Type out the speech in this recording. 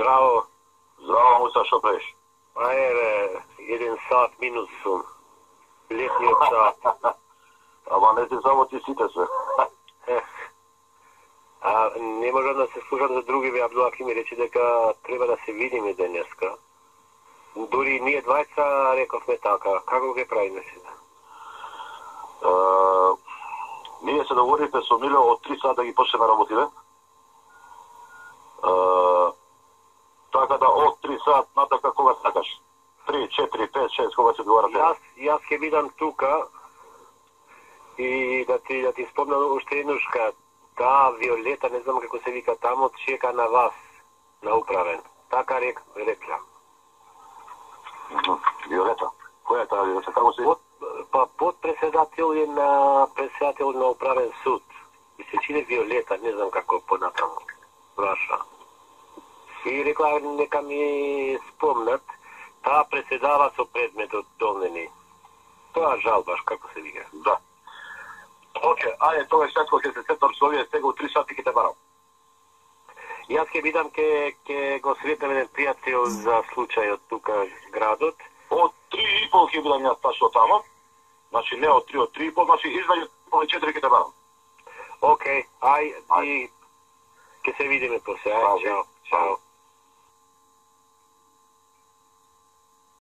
Здраво. Здраво, Муса, што правиш? Еве, 1 сат минус сум. Летниот сат. Ама не си само ти сите се. Не можам да се слушам за други, Абдулаки ми рече дека треба да се видиме денеска. Дури ние двајца рековме така. Како ќе правиме сега? Ние се договоривме со Мило од 3 сата да ги почнеме работиве. Така да од 3 сат натака кога сакаш. 3, 4, 5, 6, кога се договорате? Јас ќе бидам тука и да ти спомнам уште еднушка. Таа Виолета, не знам како се вика таму, чека на вас, на управен. Така рекла. Виолета? Која е таа Виолета? Како се? Подпредседател е на председател на управен суд. И се чини Виолета, не знам како понатаму. Ваша. И рекла нека ми спомнат, таа преседава со предметот долнени. Тоа жалбаш, како се вика? Да. Оке, ајде, тоа е кога ќе се сетам со овие сега у 3 сати ќе те барам. Јас ќе бидам ќе го сретнем еден пријател за случајот тука градот. Од 3:30 ќе бидам јас тачно тамо. Значи не од 3, од 3:30, значи измеѓу 3 и 4 ќе те барам. Океј, и ќе се видиме после. Чао.